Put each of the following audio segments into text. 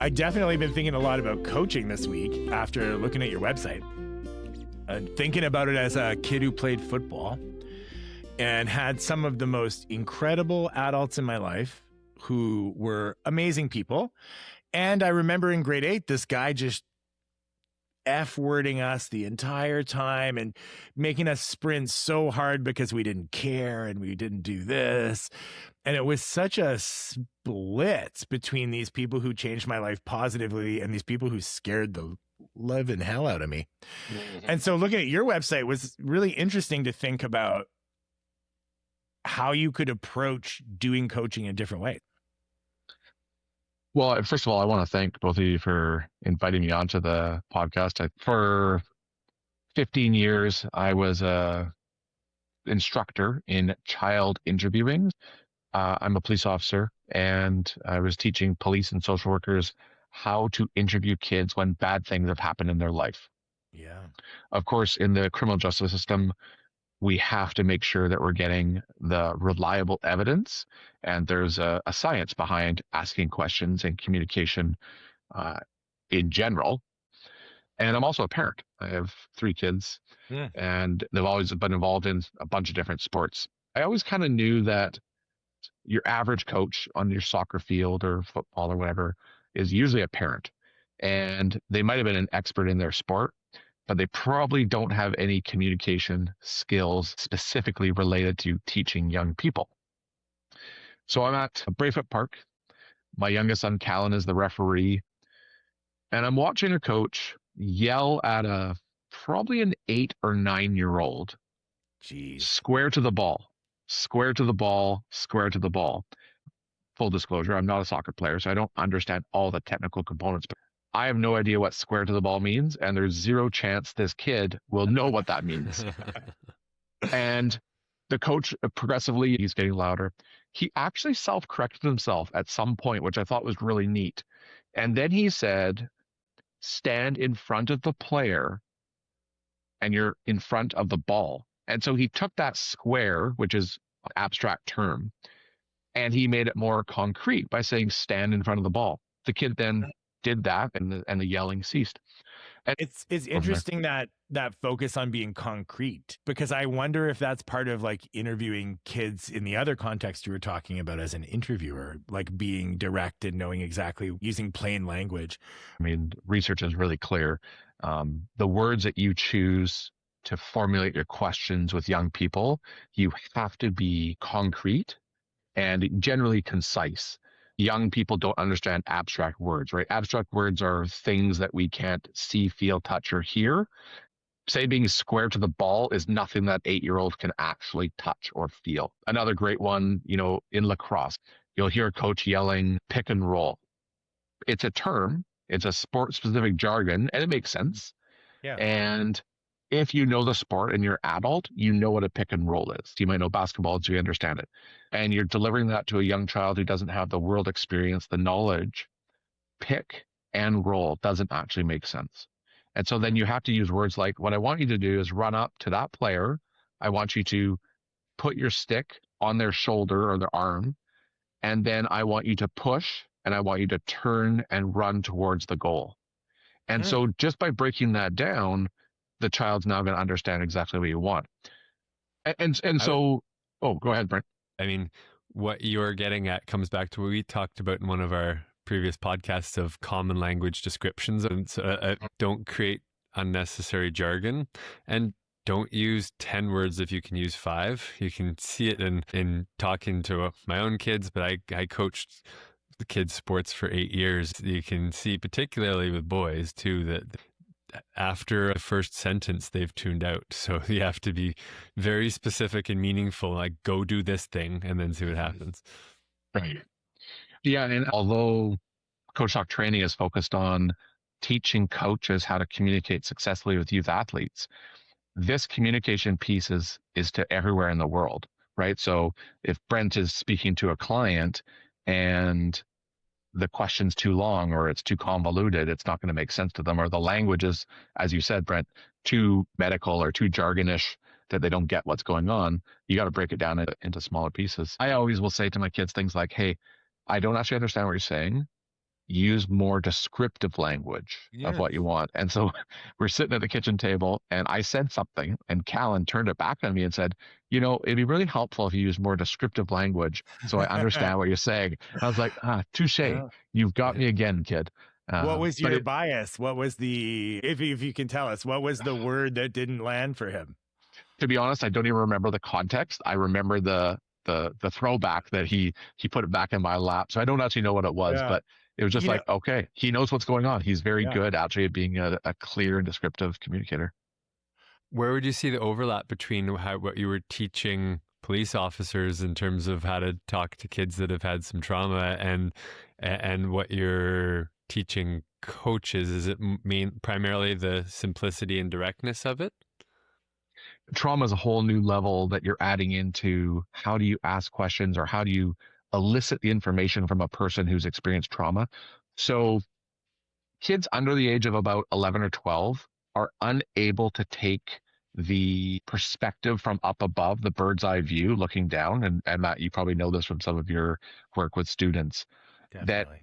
I definitely been thinking a lot about coaching this week after looking at your website. Thinking about it as a kid who played football and had some of the most incredible adults in my life who were amazing people. And I remember in grade 8, this guy just F-wording us the entire time and making us sprint so hard because we didn't care and we didn't do this. And it was such a split between these people who changed my life positively and these people who scared the living hell out of me. Mm-hmm. And so looking at your website was really interesting to think about how you could approach doing coaching in different ways. Well, first of all, I want to thank both of you for inviting me onto the podcast. For 15 years, I was a instructor in child interviewing. I'm a police officer, and I was teaching police and social workers how to interview kids when bad things have happened in their life. Yeah. Of course, in the criminal justice system, we have to make sure that we're getting the reliable evidence, and there's a science behind asking questions and communication in general. And I'm also a parent. I have 3 kids, and they've always been involved in a bunch of different sports. I always kind of knew that your average coach on your soccer field or football or whatever is usually a parent, and they might have been an expert in their sport, but they probably don't have any communication skills specifically related to teaching young people. So I'm at Brayfoot Park. My youngest son, Callan, is the referee. And I'm watching a coach yell at probably an 8 or 9-year-old. Jeez. Square to the ball, square to the ball, square to the ball. Full disclosure, I'm not a soccer player, so I don't understand all the technical components. But I have no idea what square to the ball means, and there's zero chance this kid will know what that means. And the coach, progressively, he's getting louder. He actually self-corrected himself at some point, which I thought was really neat. And then he said, stand in front of the player, and you're in front of the ball. And so he took that square, which is an abstract term, and he made it more concrete by saying, stand in front of the ball. The kid then did that, and the yelling ceased. And it's interesting that focus on being concrete, because I wonder if that's part of like interviewing kids in the other context you were talking about as an interviewer, like being direct and knowing exactly, using plain language. I mean, research is really clear. The words that you choose to formulate your questions with young people, you have to be concrete and generally concise. Young people don't understand abstract words, right? Abstract words are things that we can't see, feel, touch, or hear. Say being square to the ball is nothing that 8-year-olds can actually touch or feel. Another great one, in lacrosse, you'll hear a coach yelling, pick and roll. It's a term, it's a sport-specific jargon, and it makes sense. Yeah. And if you know the sport and you're adult, you know what a pick and roll is. You might know basketball, so you understand it. And you're delivering that to a young child who doesn't have the world experience, the knowledge. Pick and roll doesn't actually make sense. And so then you have to use words like, what I want you to do is run up to that player. I want you to put your stick on their shoulder or their arm. And then I want you to push, and I want you to turn and run towards the goal. And so just by breaking that down, the child's now going to understand exactly what you want. And so, go ahead, Brent. I mean, what you're getting at comes back to what we talked about in one of our previous podcasts of common language descriptions. And so, don't create unnecessary jargon, and don't use 10 words if you can use 5. You can see it in talking to my own kids, but I coached the kids' sports for 8 years. You can see, particularly with boys too, that after a first sentence, they've tuned out. So you have to be very specific and meaningful, like go do this thing and then see what happens. Right. Yeah. And although Coach Talk training is focused on teaching coaches how to communicate successfully with youth athletes, this communication piece is to everywhere in the world, right? So if Brent is speaking to a client and the question's too long or it's too convoluted, it's not going to make sense to them, or the language is, as you said, Brent, too medical or too jargonish that they don't get what's going on. You got to break it down into smaller pieces. I always will say to my kids things like, hey, I don't actually understand what you're saying. use more descriptive language of what you want. And so we're sitting at the kitchen table and I said something and Callan turned it back on me and said, it'd be really helpful if you use more descriptive language so I understand what you're saying. And I was like, touche. Yeah. You've got me again, kid. What was your bias? What was if you can tell us, what was the word that didn't land for him? To be honest, I don't even remember the context. I remember the throwback that he put it back in my lap. So I don't actually know what it was, but it was just okay, he knows what's going on. He's very good actually at being a clear and descriptive communicator. Where would you see the overlap between what you were teaching police officers in terms of how to talk to kids that have had some trauma and what you're teaching coaches? Is it primarily the simplicity and directness of it? Trauma is a whole new level that you're adding into how do you ask questions or how do you elicit the information from a person who's experienced trauma. So kids under the age of about 11 or 12 are unable to take the perspective from up above, the bird's eye view looking down. And Matt, you probably know this from some of your work with students. Definitely.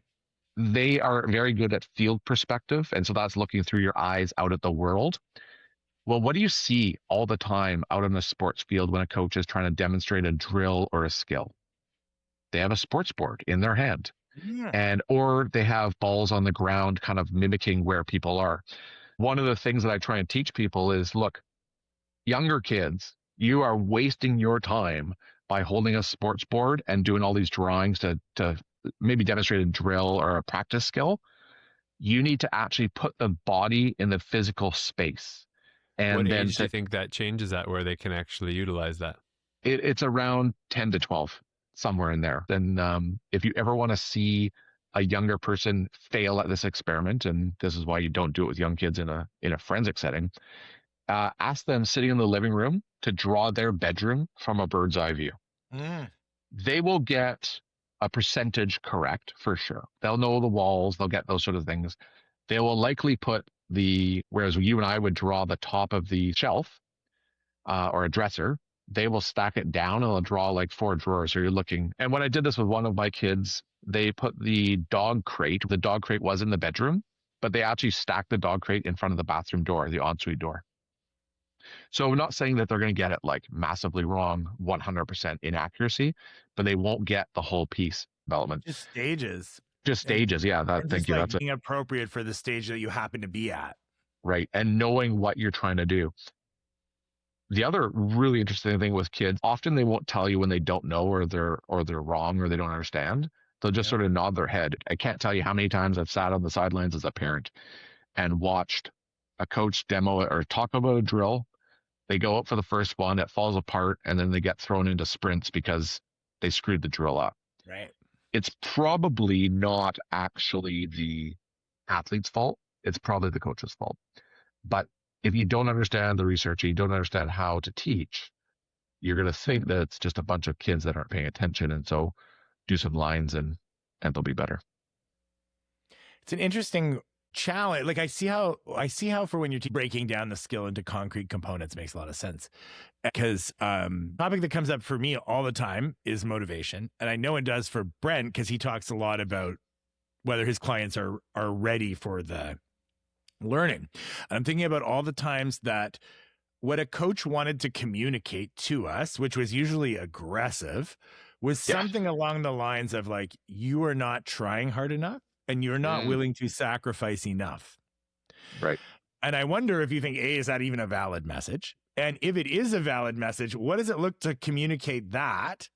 That they are very good at field perspective. And so that's looking through your eyes out at the world. Well, what do you see all the time out on the sports field when a coach is trying to demonstrate a drill or a skill? They have a sports board in their hand, or they have balls on the ground kind of mimicking where people are. One of the things that I try and teach people is, look, younger kids, you are wasting your time by holding a sports board and doing all these drawings to maybe demonstrate a drill or a practice skill. You need to actually put the body in the physical space. And what age do you think that changes at where they can actually utilize that? It's around 10 to 12, somewhere in there. Then if you ever want to see a younger person fail at this experiment, and this is why you don't do it with young kids in a forensic setting, ask them sitting in the living room to draw their bedroom from a bird's eye view. They will get a percentage correct for sure. They'll know the walls, they'll get those sort of things. They will likely put whereas you and I would draw the top of the shelf or a dresser, they will stack it down and they'll draw like 4 drawers. So you're looking. And when I did this with one of my kids, they put the dog crate was in the bedroom, but they actually stacked the dog crate in front of the bathroom door, the ensuite door. So I'm not saying that they're going to get it like massively wrong, 100% inaccuracy, but they won't get the whole piece development. Just stages. Yeah. Thank you. That's being appropriate for the stage that you happen to be at. Right. And knowing what you're trying to do. The other really interesting thing with kids, often they won't tell you when they don't know or they're wrong or they don't understand. They'll just sort of nod their head. I can't tell you how many times I've sat on the sidelines as a parent and watched a coach demo or talk about a drill. They go up for the first one, it falls apart, and then they get thrown into sprints because they screwed the drill up. Right. It's probably not actually the athlete's fault. It's probably the coach's fault. But if you don't understand the research, you don't understand how to teach, you're going to think that it's just a bunch of kids that aren't paying attention. And so do some lines and they'll be better. It's an interesting challenge. Like I see how for when you're breaking down the skill into concrete components makes a lot of sense. Because topic that comes up for me all the time is motivation. And I know it does for Brent because he talks a lot about whether his clients are ready for the learning. And I'm thinking about all the times that what a coach wanted to communicate to us, which was usually aggressive, was something along the lines of like, you are not trying hard enough and you're not willing to sacrifice enough. Right. And I wonder if you think, is that even a valid message? And if it is a valid message, what does it look to communicate that?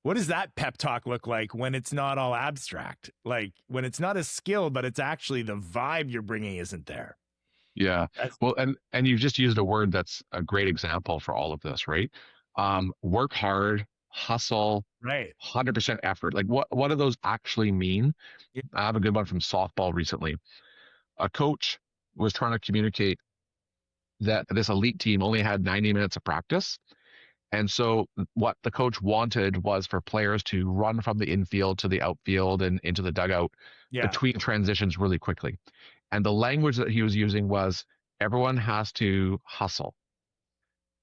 What does that pep talk look like when it's not all abstract? Like when it's not a skill, but it's actually the vibe you're bringing isn't there. Yeah. Well, and you've just used a word that's a great example for all of this, right? Work hard, hustle, right? 100% effort. Like what do those actually mean? I have a good one from softball recently. A coach was trying to communicate that this elite team only had 90 minutes of practice. And so what the coach wanted was for players to run from the infield to the outfield and into the dugout between transitions really quickly. And the language that he was using was everyone has to hustle,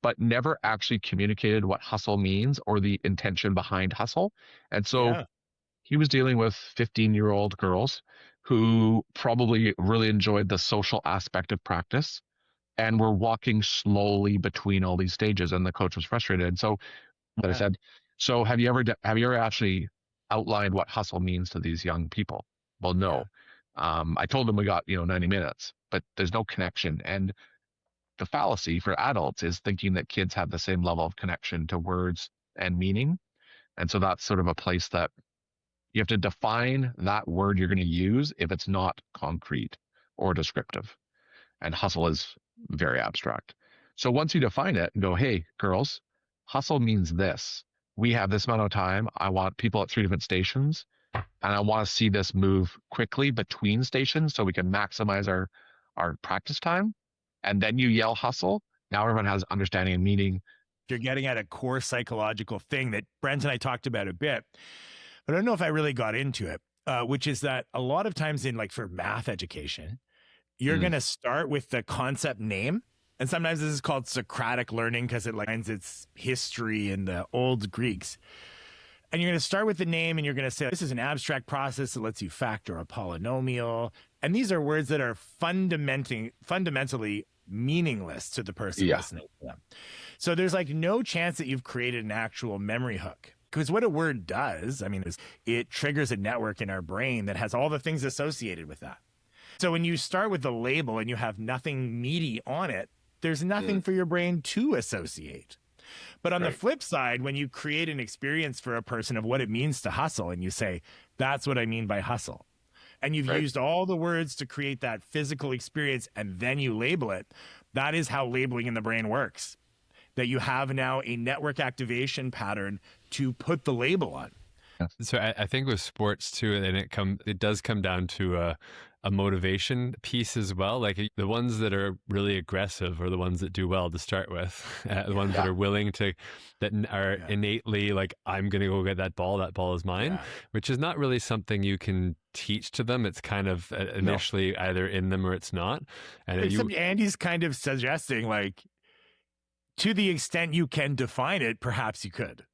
but never actually communicated what hustle means or the intention behind hustle. And so he was dealing with 15-year-old girls who probably really enjoyed the social aspect of practice and were walking slowly between all these stages, and the coach was frustrated. So I Yeah. said, so have you ever actually outlined what hustle means to these young people? Well, Yeah. no. I told them we got 90 minutes, but there's no connection. And the fallacy for adults is thinking that kids have the same level of connection to words and meaning. And so that's sort of a place that you have to define that word you're going to use if it's not concrete or descriptive. And hustle is very abstract. So once you define it and go, hey, girls, hustle means this. We have this amount of time. I want people at 3 different stations, and I want to see this move quickly between stations so we can maximize our practice time. And then you yell hustle. Now everyone has understanding and meaning. You're getting at a core psychological thing that Brent and I talked about a bit, but I don't know if I really got into it, which is that a lot of times in for math education, you're going to start with the concept name. And sometimes this is called Socratic learning because it finds its history in the old Greeks. And you're going to start with the name and you're going to say, this is an abstract process that lets you factor a polynomial. And these are words that are fundamentally meaningless to the person listening to them. So there's no chance that you've created an actual memory hook. Because what a word does, is it triggers a network in our brain that has all the things associated with that. So when you start with the label and you have nothing meaty on it, there's nothing for your brain to associate. But on the flip side, when you create an experience for a person of what it means to hustle and you say, that's what I mean by hustle, and you've used all the words to create that physical experience and then you label it, that is how labeling in the brain works. That you have now a network activation pattern to put the label on. So I think with sports too, and it does come down to a motivation piece as well. The ones that are really aggressive are the ones that do well to start with. The ones that are willing to, that are innately I'm going to go get that ball is mine, which is not really something you can teach to them. It's kind of initially either in them or it's not. And Andy's kind of suggesting to the extent you can define it, perhaps you could.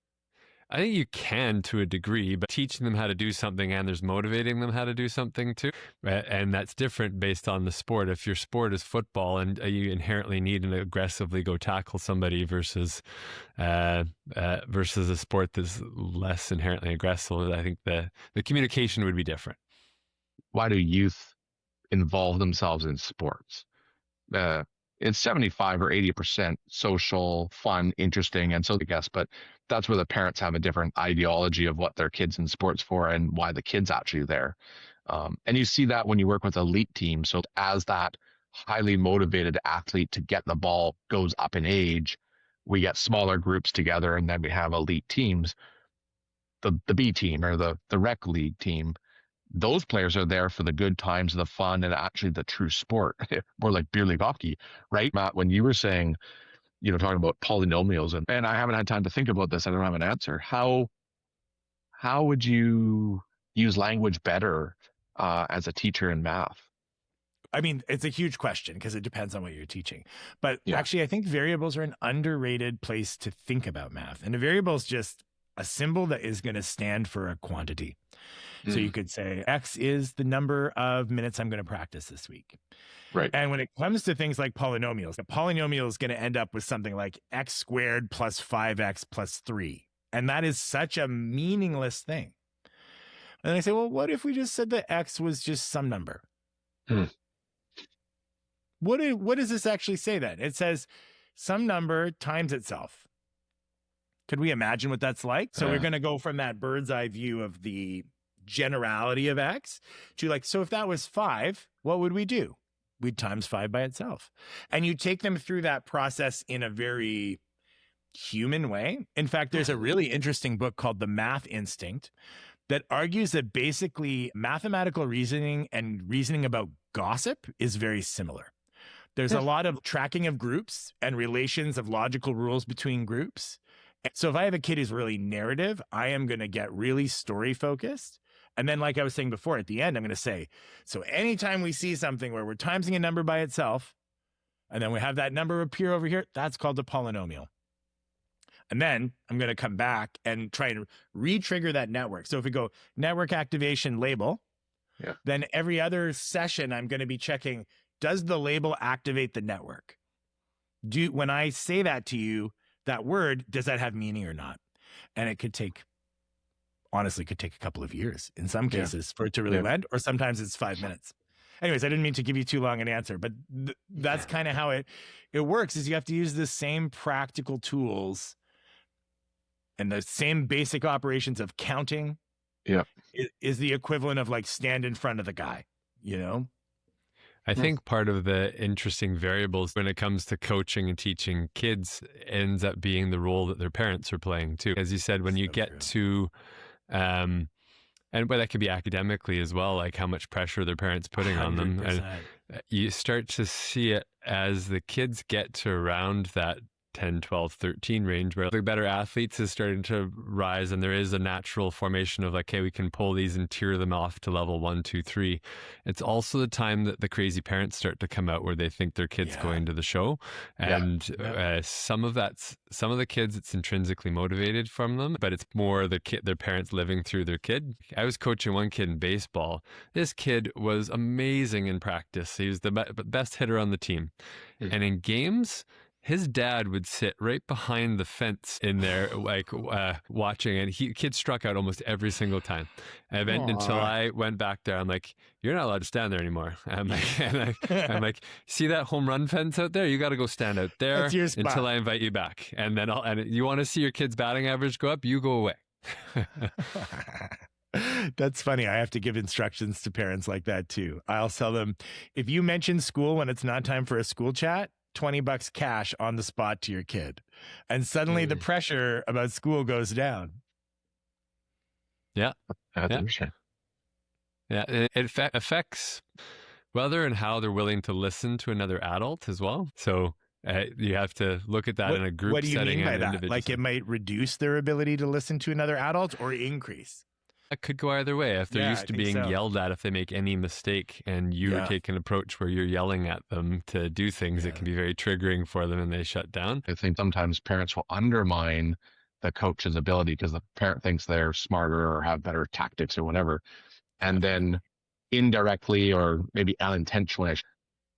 I think you can to a degree, but teaching them how to do something and there's motivating them how to do something too. And that's different based on the sport. If your sport is football and you inherently need to aggressively go tackle somebody versus a sport that's less inherently aggressive, I think the communication would be different. Why do youth involve themselves in sports? It's 75 or 80% social, fun, interesting, and so I guess, but that's where the parents have a different ideology of what their kids in sports for and why the kid's actually there. And you see that when you work with elite teams. So as that highly motivated athlete to get the ball goes up in age, we get smaller groups together and then we have elite teams. The B team or the rec league team, those players are there for the good times, the fun, and actually the true sport, more like beer league hockey, right? Matt, when you were saying, talking about polynomials, and I haven't had time to think about this, I don't have an answer. How would you use language better as a teacher in math? It's a huge question because it depends on what you're teaching. But actually, I think variables are an underrated place to think about math. And a variable is just a symbol that is going to stand for a quantity. So you could say X is the number of minutes I'm going to practice this week. Right. And when it comes to things like polynomials, a polynomial is going to end up with something like X squared plus 5X plus 3. And that is such a meaningless thing. And I say, well, what if we just said that X was just some number? What does this actually say then? It says some number times itself. Could we imagine what that's like? So we're going to go from that bird's eye view of the generality of X to so if that was 5, what would we do? We'd times 5 by itself. And you take them through that process in a very human way. In fact, there's a really interesting book called The Math Instinct that argues that basically mathematical reasoning and reasoning about gossip is very similar. There's a lot of tracking of groups and relations of logical rules between groups. So if I have a kid who's really narrative, I am going to get really story focused. And then, like I was saying before, at the end, I'm going to say, so anytime we see something where we're timesing a number by itself, and then we have that number appear over here, that's called a polynomial. And then I'm going to come back and try and re-trigger that network. So if we go network activation label, Yeah. then every other session I'm going to be checking, does the label activate the network? When I say that to you, that word, does that have meaning or not? And it honestly could take a couple of years in some cases for it to really land, or sometimes it's 5 minutes. Anyways, I didn't mean to give you too long an answer, but that's kind of how it works, is you have to use the same practical tools and the same basic operations of counting. Yeah. Is the equivalent of like stand in front of the guy, you know? I think part of the interesting variables when it comes to coaching and teaching kids ends up being the role that their parents are playing too. As you said, when you get to, and but that could be academically as well, like how much pressure their parents putting 100%. On them. And you start to see it as the kids get to around that 10, 12, 13 range, where the better athletes is starting to rise, and there is a natural formation of like, hey, we can pull these and tier them off to level 1, 2, 3. It's also the time that the crazy parents start to come out, where they think their kid's going to the show, and some of the kids, it's intrinsically motivated from them, but it's more their parents living through their kid. I was coaching one kid in baseball. This kid was amazing in practice. He was the best hitter on the team, and in games, his dad would sit right behind the fence in there, like watching, and kid struck out almost every single time. Until I went back there, I'm like, "You're not allowed to stand there anymore." I'm like, "See that home run fence out there? You got to go stand out there until I invite you back. And then you want to see your kid's batting average go up? You go away." That's funny. I have to give instructions to parents like that too. I'll tell them, if you mention school when it's not time for a school chat, $20 cash on the spot to your kid. And suddenly the pressure about school goes down. Yeah. Yeah. It affects whether and how they're willing to listen to another adult as well. So you have to look at that in a group setting. What do you mean by that? Like it might reduce their ability to listen to another adult or increase? It could go either way. If they're used to being yelled at if they make any mistake, and you take an approach where you're yelling at them to do things, it can be very triggering for them and they shut down. I think sometimes parents will undermine the coach's ability because the parent thinks they're smarter or have better tactics or whatever. And then indirectly or maybe unintentionally,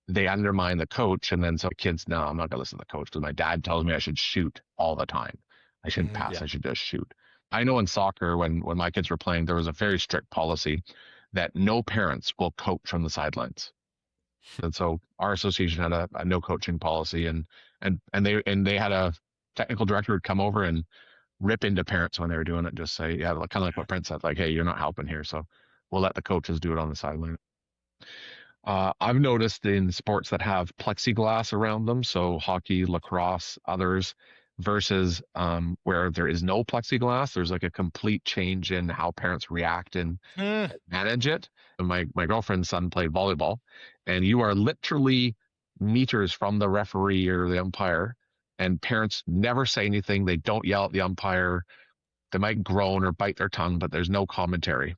they undermine the coach. And then so kids, no, I'm not going to listen to the coach because my dad tells me I should shoot all the time. I shouldn't pass. I should just shoot. I know in soccer, when my kids were playing, there was a very strict policy that no parents will coach from the sidelines. And so our association had a no coaching policy, and they had a technical director would come over and rip into parents when they were doing it, just say, kind of like what Brent said, like, hey, you're not helping here, so we'll let the coaches do it on the sideline. I've noticed in sports that have plexiglass around them, so hockey, lacrosse, others, versus where there is no plexiglass, there's like a complete change in how parents react and manage it. My girlfriend's son played volleyball, and you are literally meters from the referee or the umpire, and parents never say anything. They don't yell at the umpire. They might groan or bite their tongue, but there's no commentary.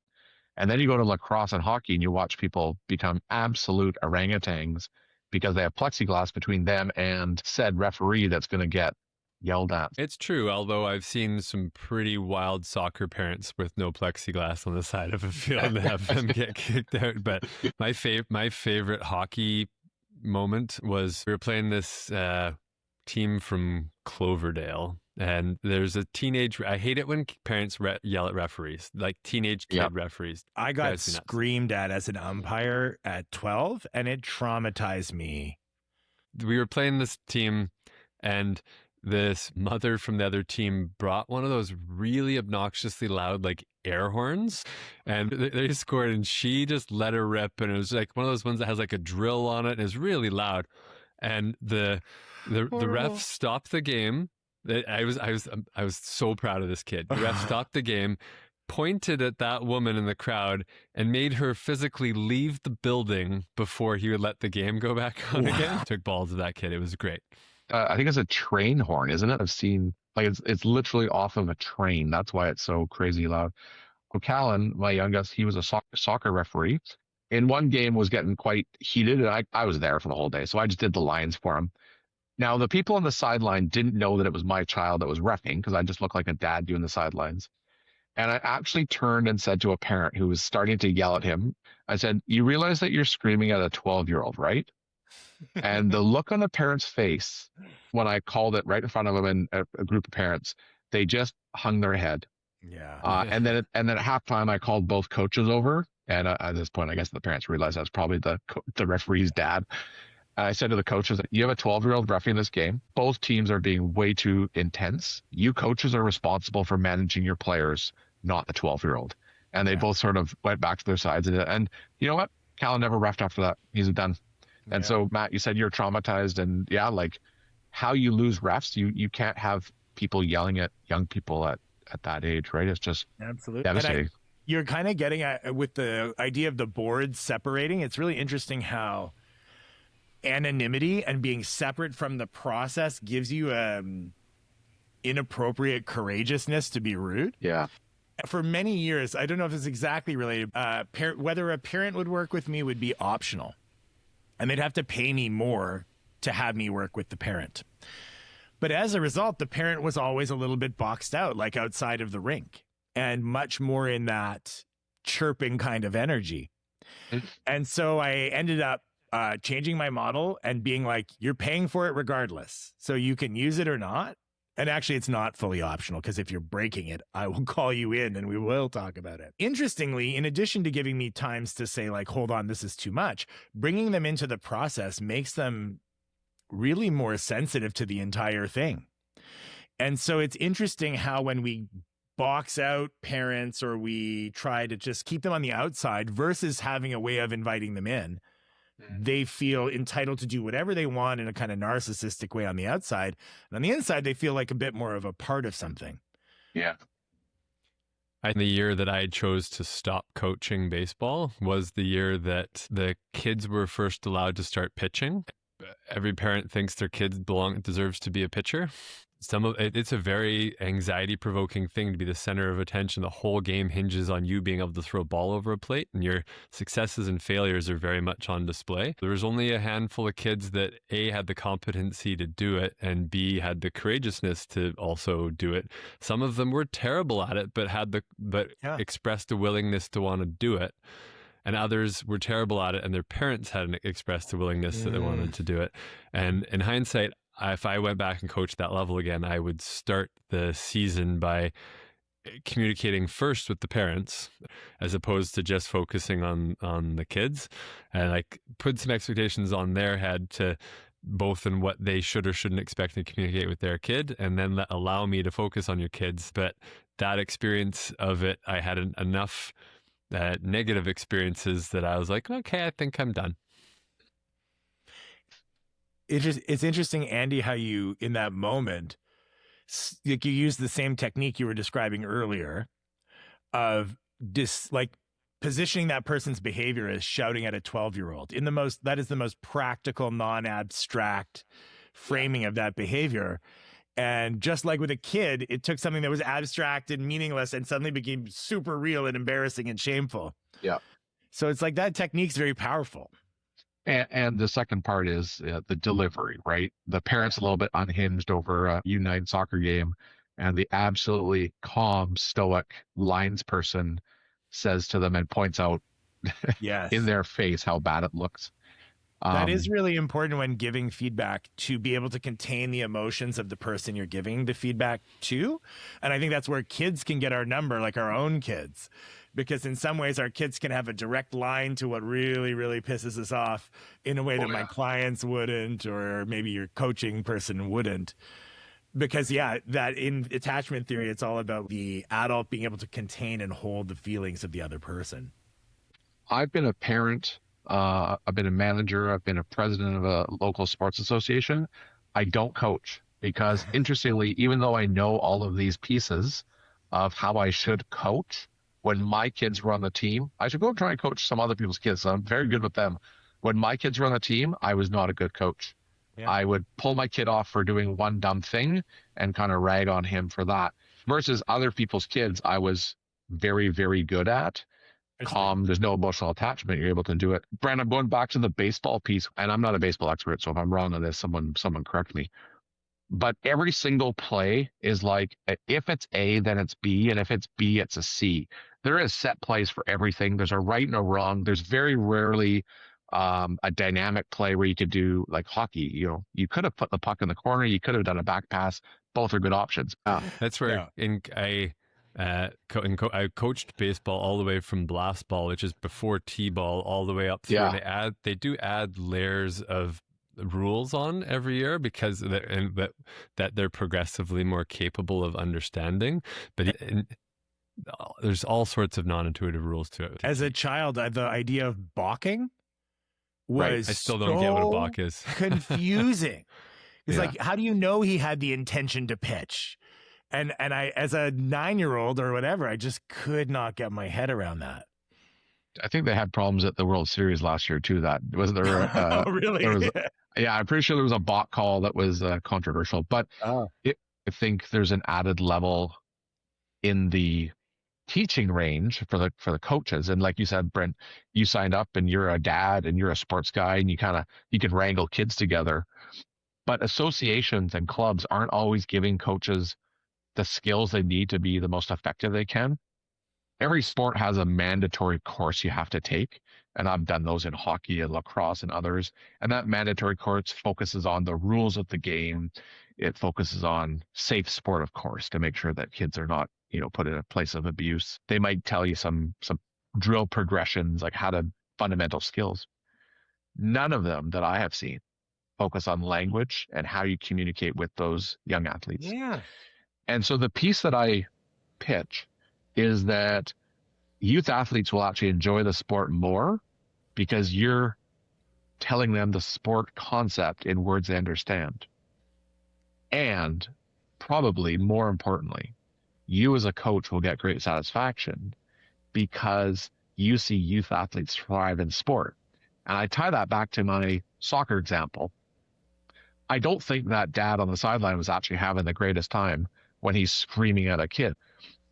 And then you go to lacrosse and hockey and you watch people become absolute orangutans because they have plexiglass between them and said referee that's going to get yelled at. It's true, although I've seen some pretty wild soccer parents with no plexiglass on the side of a field and have them get kicked out. But my favorite hockey moment was we were playing this team from Cloverdale, and there's a teenage. I hate it when parents yell at referees, like teenage kid referees. I got screamed at as an umpire at 12, and it traumatized me. We were playing this team, and this mother from the other team brought one of those really obnoxiously loud, like, air horns, and they scored, and she just let her rip, and it was like one of those ones that has like a drill on it, and it's really loud. And the ref stopped the game. I was so proud of this kid. The ref stopped the game, pointed at that woman in the crowd, and made her physically leave the building before he would let the game go back on again. Took balls to that kid. It was great. I think it's a train horn, isn't it? I've seen, like, it's literally off of a train. That's why it's so crazy loud. O'Callaghan, my youngest, he was a soccer referee. In one game was getting quite heated, and I was there for the whole day, so I just did the lines for him. Now, the people on the sideline didn't know that it was my child that was reffing because I just looked like a dad doing the sidelines. And I actually turned and said to a parent who was starting to yell at him, I said, "You realize that you're screaming at a 12-year-old, right?" And the look on the parent's face when I called it right in front of them and a group of parents, they just hung their head. Yeah. And then at halftime, I called both coaches over. And at this point, I guess the parents realized that's probably the referee's dad. I said to the coaches, "You have a 12-year-old refereeing this game. Both teams are being way too intense. You coaches are responsible for managing your players, not the 12-year-old." And they both sort of went back to their sides. And you know what? Callan never refed after that. He's done. And so, Matt, you said you're traumatized. And yeah, like how you lose refs, you can't have people yelling at young people at that age, right? It's just absolutely devastating. You're kind of getting at, with the idea of the boards separating, it's really interesting how anonymity and being separate from the process gives you inappropriate courageousness to be rude. Yeah. For many years, I don't know if it's exactly related, whether a parent would work with me would be optional. And they'd have to pay me more to have me work with the parent. But as a result, the parent was always a little bit boxed out, like outside of the rink, and much more in that chirping kind of energy. And so I ended up changing my model and being like, you're paying for it regardless. So you can use it or not. And actually, it's not fully optional, because if you're breaking it, I will call you in and we will talk about it. Interestingly, in addition to giving me times to say, like, hold on, this is too much, bringing them into the process makes them really more sensitive to the entire thing. And so it's interesting how when we box out parents or we try to just keep them on the outside versus having a way of inviting them in, they feel entitled to do whatever they want in a kind of narcissistic way on the outside. And on the inside, they feel like a bit more of a part of something. Yeah. The year that I chose to stop coaching baseball was the year that the kids were first allowed to start pitching. Every parent thinks their kid deserves to be a pitcher. It's a very anxiety-provoking thing to be the center of attention. The whole game hinges on you being able to throw a ball over a plate, and your successes and failures are very much on display. There was only a handful of kids that A, had the competency to do it, and B, had the courageousness to also do it. Some of them were terrible at it, but expressed a willingness to want to do it. And others were terrible at it, and their parents hadn't expressed a willingness that they wanted to do it. And in hindsight, if I went back and coached that level again, I would start the season by communicating first with the parents, as opposed to just focusing on the kids, and like put some expectations on their head to both in what they should or shouldn't expect to communicate with their kid, and then allow me to focus on your kids. But that experience of it, I had enough negative experiences that I was like, okay, I think I'm done. It's interesting, Andy, how you, in that moment, like you use the same technique you were describing earlier of positioning that person's behavior as shouting at a 12-year-old that is the most practical, non-abstract framing of that behavior. And just like with a kid, it took something that was abstract and meaningless and suddenly became super real and embarrassing and shameful. Yeah. So it's like that technique's very powerful. And the second part is the delivery, right? The parent's a little bit unhinged over a U9 soccer game, and the absolutely calm, stoic lines person says to them and points out in their face how bad it looks. That is really important when giving feedback, to be able to contain the emotions of the person you're giving the feedback to. And I think that's where kids can get our number, like our own kids. Because in some ways, our kids can have a direct line to what really, really pisses us off in a way that my clients wouldn't, or maybe your coaching person wouldn't. Because, that in attachment theory, it's all about the adult being able to contain and hold the feelings of the other person. I've been a parent, I've been a manager, I've been a president of a local sports association. I don't coach because, interestingly, even though I know all of these pieces of how I should coach, when my kids were on the team, I should go try and coach some other people's kids. So I'm very good with them. When my kids were on the team, I was not a good coach. Yeah. I would pull my kid off for doing one dumb thing and kind of rag on him for that. Versus other people's kids, I was very, very good at. Calm, there's no emotional attachment. You're able to do it. Brent, I'm going back to the baseball piece, and I'm not a baseball expert, so if I'm wrong on this, someone correct me. but every single play is like, if it's A, then it's B, and if it's B, it's a C. There is set plays for everything. There's a right and a wrong. There's very rarely a dynamic play where you could do like hockey. You could have put the puck in the corner. You could have done a back pass. Both are good options. That's where I coached baseball all the way from blast ball, which is before T-ball, all the way up through. Yeah. And they do add layers of rules on every year because that they're progressively more capable of understanding. But there's all sorts of non-intuitive rules to it. As a child, the idea of balking was I still don't get what a balk is. confusing. It's like, how do you know he had the intention to pitch? And I, as a 9-year-old or whatever, I just could not get my head around that. I think they had problems at the World Series last year too. That was there. Oh, really? I'm pretty sure there was a balk call that was controversial. But I think there's an added level in the teaching range for the coaches. And like you said, Brent, you signed up and you're a dad and you're a sports guy and you can wrangle kids together. But associations and clubs aren't always giving coaches the skills they need to be the most effective they can. Every sport has a mandatory course you have to take. And I've done those in hockey and lacrosse and others. And that mandatory course focuses on the rules of the game. It focuses on safe sport, of course, to make sure that kids are not, put in a place of abuse. They might tell you some drill progressions, like fundamental skills. None of them that I have seen focus on language and how you communicate with those young athletes. Yeah. And so the piece that I pitch is that youth athletes will actually enjoy the sport more because you're telling them the sport concept in words they understand. And probably more importantly, you as a coach will get great satisfaction because you see youth athletes thrive in sport. And I tie that back to my soccer example. I don't think that dad on the sideline was actually having the greatest time when he's screaming at a kid.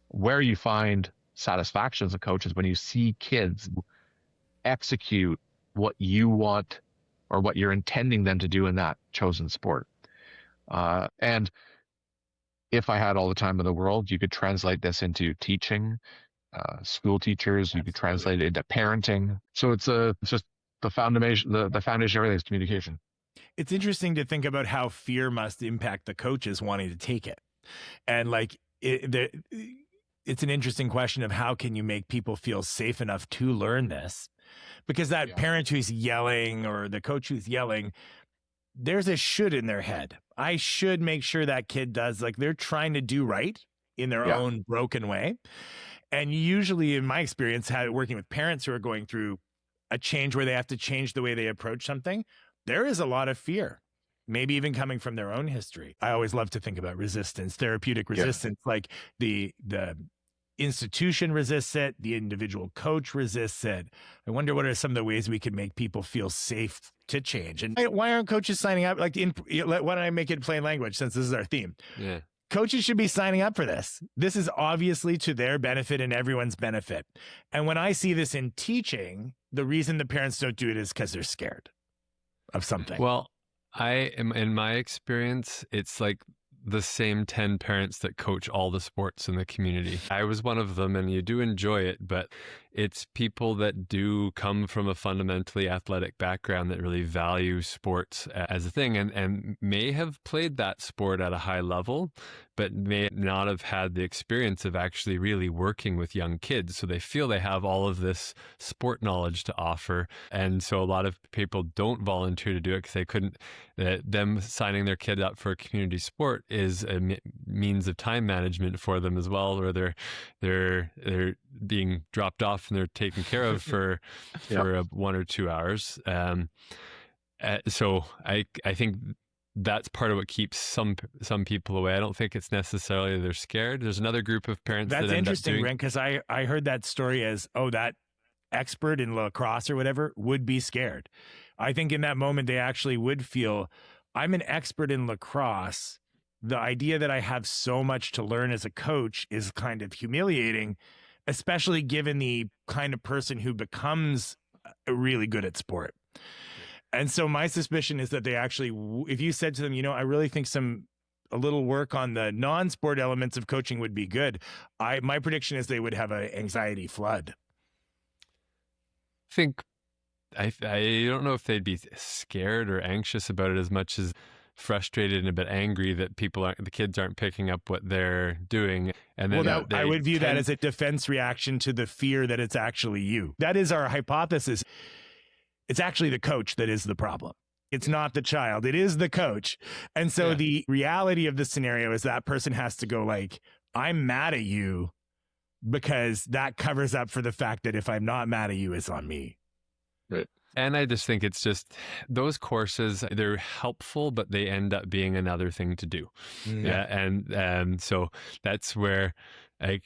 Where you find satisfaction as a coach is when you see kids execute what you want or what you're intending them to do in that chosen sport. And if I had all the time in the world, you could translate this into teaching, school teachers. You could translate it into parenting. So it's just the foundation. The foundation of everything is communication. It's interesting to think about how fear must impact the coaches wanting to take it, and like it's an interesting question of how can you make people feel safe enough to learn this, because that parent who's yelling or the coach who's yelling, there's a should in their head. I should make sure that kid does, like, they're trying to do right in their own broken way. And usually in my experience, working with parents who are going through a change where they have to change the way they approach something, there is a lot of fear, maybe even coming from their own history. I always love to think about resistance, therapeutic resistance, like the institution resists it, the individual coach resists it. I wonder what are some of the ways we could make people feel safe to change. And why aren't coaches signing up? Like, why don't I make it plain language since this is our theme? Yeah. Coaches should be signing up for this. This is obviously to their benefit and everyone's benefit. And when I see this in teaching, the reason the parents don't do it is because they're scared of something. Well, in my experience, it's like the same 10 parents that coach all the sports in the community. I was one of them, and you do enjoy it, but it's people that do come from a fundamentally athletic background that really value sports as a thing and may have played that sport at a high level, but may not have had the experience of actually really working with young kids. So they feel they have all of this sport knowledge to offer. And so a lot of people don't volunteer to do it because they couldn't, them signing their kid up for a community sport is a means of time management for them as well, or they're being dropped off and they're taken care of for 1 or 2 hours. So I think that's part of what keeps some people away. I don't think it's necessarily they're scared. There's another group of parents that's that interesting, Brent, because I heard that story as, that expert in lacrosse or whatever would be scared. I think in that moment they actually would feel, I'm an expert in lacrosse. The idea that I have so much to learn as a coach is kind of humiliating, especially given the kind of person who becomes really good at sport. And so my suspicion is that they actually, if you said to them, I really think some a little work on the non-sport elements of coaching would be good. My prediction is they would have an anxiety flood. I don't know if they'd be scared or anxious about it as much as frustrated and a bit angry that the kids aren't picking up what they're doing. And then I would view that as a defense reaction to the fear that it's actually you. That is our hypothesis. It's actually the coach that is the problem. It's not the child. It is the coach. And so the reality of the scenario is that person has to go like, I'm mad at you, because that covers up for the fact that if I'm not mad at you, it's on me. Right. And I just think it's just those courses, they're helpful, but they end up being another thing to do. Yeah. And so that's where a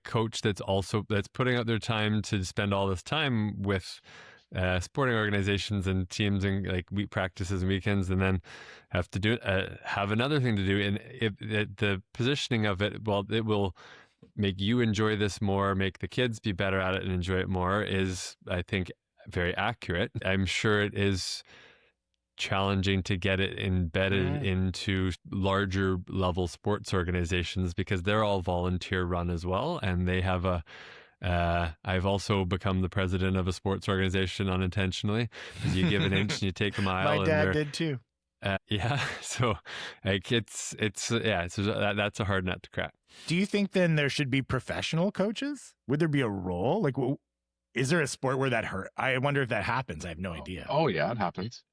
coach that's putting out their time to spend all this time with sporting organizations and teams and like week practices and weekends, and then have to have another thing to do. And the positioning of it, well, it will make you enjoy this more, make the kids be better at it and enjoy it more, is, I think, very accurate. I'm sure it is challenging to get it embedded into larger level sports organizations because they're all volunteer run as well. And they have I've also become the president of a sports organization unintentionally, because you give an inch and you take a mile. My dad did too. So like that's a hard nut to crack. Do you think then there should be professional coaches? Would there be a role? Like, is there a sport where that hurt? I wonder if that happens. I have no idea. Oh yeah, it happens.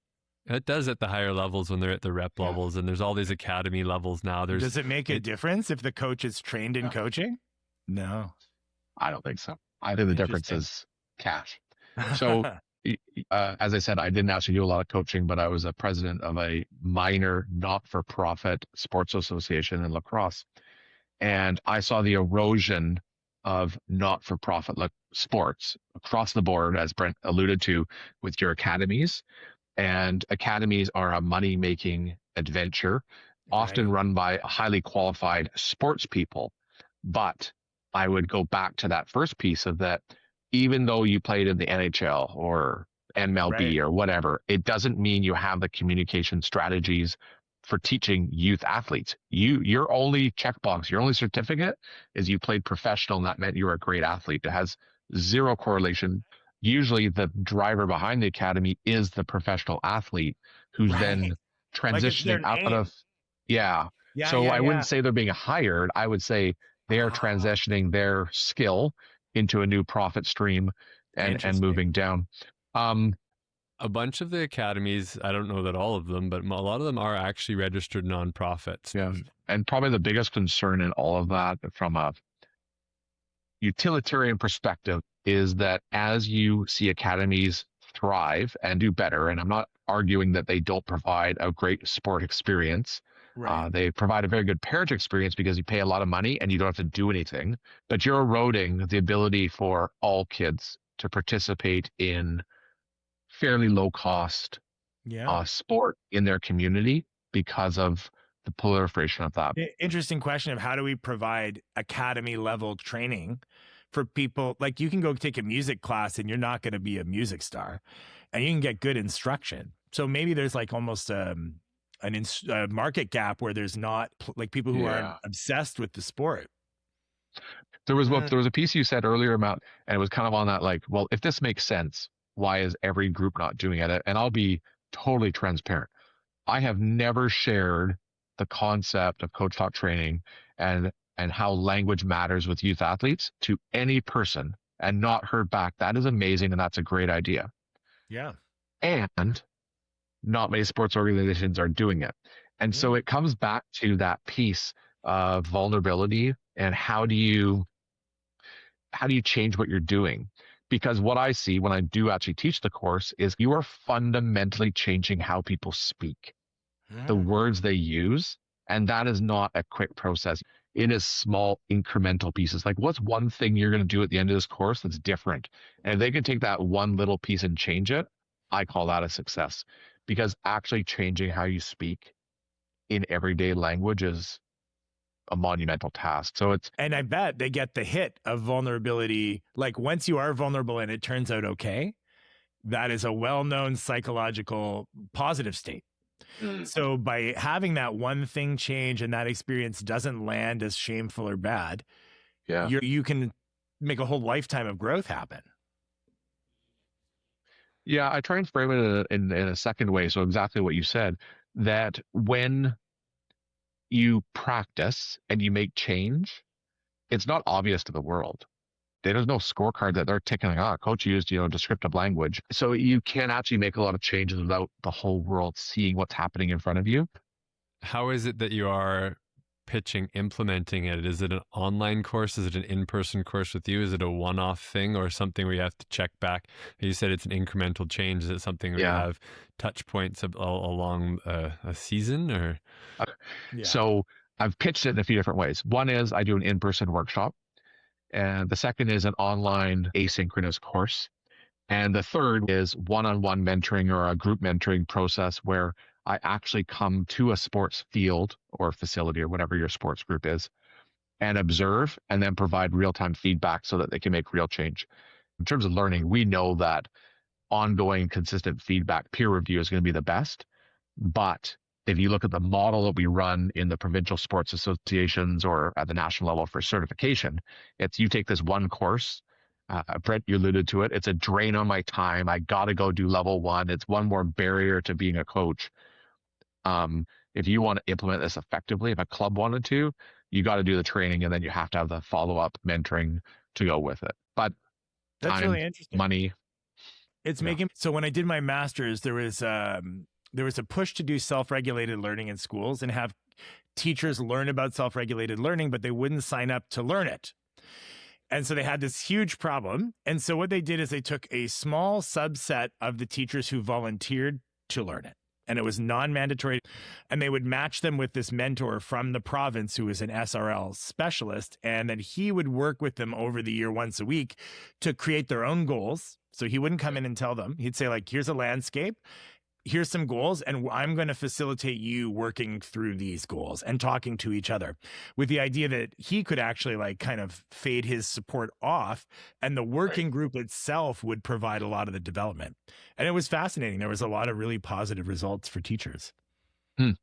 It does at the higher levels when they're at the rep levels, and there's all these academy levels now. Does it make a difference if the coach is trained in coaching? No, I don't think so. I think the difference is cash. So as I said, I didn't actually do a lot of coaching, but I was a president of a minor not-for-profit sports association in lacrosse. And I saw the erosion of not-for-profit sports across the board, as Brent alluded to, with your academies. And academies are a money-making adventure, often run by highly qualified sports people. But I would go back to that first piece of that, even though you played in the NHL or MLB or whatever, it doesn't mean you have the communication strategies for teaching youth athletes. Your only checkbox, your only certificate is you played professional, and that meant you were a great athlete. It has zero correlation. Usually the driver behind the academy is the professional athlete who's then transitioning out of, I wouldn't say they're being hired. I would say they are transitioning their skill into a new profit stream and moving down. A bunch of the academies, I don't know that all of them, but a lot of them are actually registered nonprofits. Yeah. And probably the biggest concern in all of that from a utilitarian perspective is that as you see academies thrive and do better, and I'm not arguing that they don't provide a great sport experience. They provide a very good parent experience because you pay a lot of money and you don't have to do anything, but you're eroding the ability for all kids to participate in fairly low cost sport in their community because of the proliferation of that. Interesting question of how do we provide academy level training for people? Like, you can go take a music class and you're not going to be a music star, and you can get good instruction. So maybe there's like almost a market gap where there's not like people who are obsessed with the sport. There was a piece you said earlier, Matt, and it was kind of on that, like, well, if this makes sense, why is every group not doing it? And I'll be totally transparent. I have never shared the concept of coach talk training and how language matters with youth athletes to any person and not heard back. That is amazing. And that's a great idea. Yeah. And not many sports organizations are doing it. And so it comes back to that piece of vulnerability and how do you change what you're doing? Because what I see when I do actually teach the course is you are fundamentally changing how people speak, the words they use. And that is not a quick process. It is small incremental pieces. Like, what's one thing you're going to do at the end of this course that's different? And if they can take that one little piece and change it, I call that a success. Because actually changing how you speak in everyday language is a monumental task. And I bet they get the hit of vulnerability. Like, once you are vulnerable and it turns out okay, that is a well-known psychological positive state. So by having that one thing change and that experience doesn't land as shameful or bad, you can make a whole lifetime of growth happen. Yeah, I try and frame it in a second way. So exactly what you said, that when you practice and you make change, it's not obvious to the world. There's no scorecard that they're ticking, coach used, descriptive language. So you can actually make a lot of changes without the whole world seeing what's happening in front of you. How is it that you are pitching implementing it? Is it an online course? Is it an in-person course with you? Is it a one-off thing or something where you have to check back? You said it's an incremental change. Is it something where you have touch points along a season or? So I've pitched it in a few different ways. One is I do an in-person workshop. And the second is an online asynchronous course. And the third is one-on-one mentoring or a group mentoring process where I actually come to a sports field or facility or whatever your sports group is and observe and then provide real-time feedback so that they can make real change. In terms of learning, we know that ongoing consistent feedback, peer review is going to be the best. But if you look at the model that we run in the provincial sports associations or at the national level for certification, it's you take this one course, Brent, you alluded to it, it's a drain on my time. I got to go do level 1. It's one more barrier to being a coach. If you want to implement this effectively, if a club wanted to, you got to do the training and then you have to have the follow-up mentoring to go with it. But that's time, really interesting. money. It's making, so when I did my master's, there was a push to do self-regulated learning in schools and have teachers learn about self-regulated learning, but they wouldn't sign up to learn it. And so they had this huge problem. And so what they did is they took a small subset of the teachers who volunteered to learn it. And it was non-mandatory. And they would match them with this mentor from the province who was an SRL specialist. And then he would work with them over the year once a week to create their own goals. So he wouldn't come in and tell them. He'd say, like, here's a landscape. Here's some goals, and I'm going to facilitate you working through these goals and talking to each other, with the idea that he could actually like kind of fade his support off, and the working group itself would provide a lot of the development. And it was fascinating. There was a lot of really positive results for teachers. And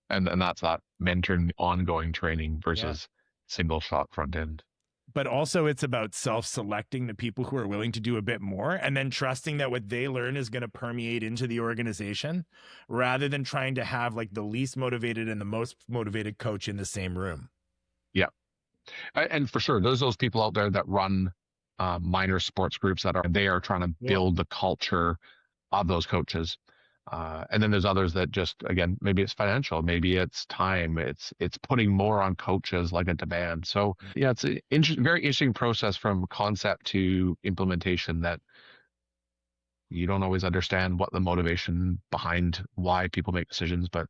that's that mentoring ongoing training versus single shot front end. But also it's about self-selecting the people who are willing to do a bit more and then trusting that what they learn is going to permeate into the organization rather than trying to have like the least motivated and the most motivated coach in the same room. Yeah. And for sure, there's those people out there that run minor sports groups they are trying to build the culture of those coaches. And then there's others that just, again, maybe it's financial, maybe it's time, it's putting more on coaches like a demand. So yeah, it's a very interesting process from concept to implementation that you don't always understand what the motivation behind why people make decisions, but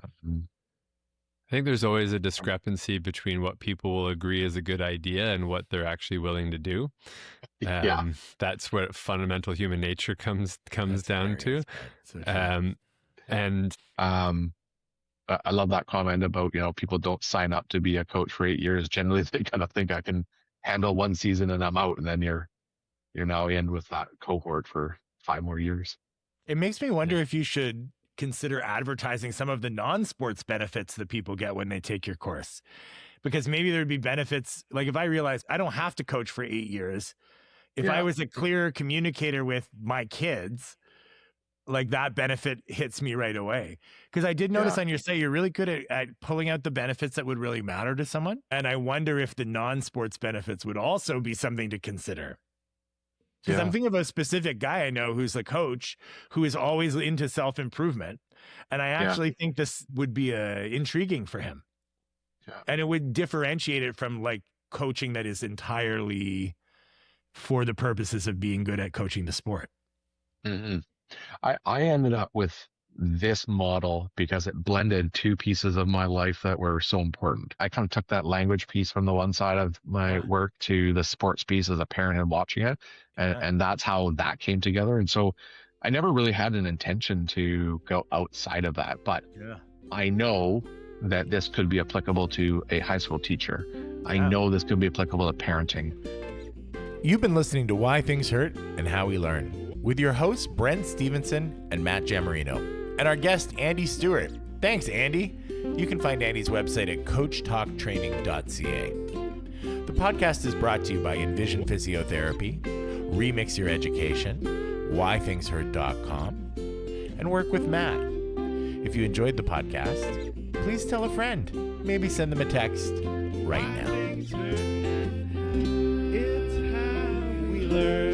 I think there's always a discrepancy between what people will agree is a good idea and what they're actually willing to do. That's what fundamental human nature comes down to. And I love that comment about, people don't sign up to be a coach for 8 years. Generally, they kind of think I can handle one season and I'm out, and then you're now in with that cohort for 5 more years. It makes me wonder if you should consider advertising some of the non-sports benefits that people get when they take your course, because maybe there'd be benefits. Like if I realized I don't have to coach for 8 years, if I was a clear communicator with my kids, like that benefit hits me right away. Because I did notice on your site, you're really good at pulling out the benefits that would really matter to someone. And I wonder if the non-sports benefits would also be something to consider. Because I'm thinking of a specific guy I know who's a coach who is always into self-improvement. And I actually think this would be intriguing for him. And it would differentiate it from like coaching that is entirely for the purposes of being good at coaching the sport. I ended up with this model because it blended 2 pieces of my life that were so important. I kind of took that language piece from the one side of my work to the sports piece as a parent and watching it. And that's how that came together. And so I never really had an intention to go outside of that, but I know that this could be applicable to a high school teacher. I know this could be applicable to parenting. You've been listening to Why Things Hurt and How We Learn with your hosts, Brent Stevenson and Matt Giammarino. and our guest, Andy Stewart. Thanks, Andy. You can find Andy's website at coachtalktraining.ca. The podcast is brought to you by Envision Physiotherapy, Remix Your Education, whythingshurt.com, and Work with Matt. If you enjoyed the podcast, please tell a friend. Maybe send them a text right now. It's how we learn.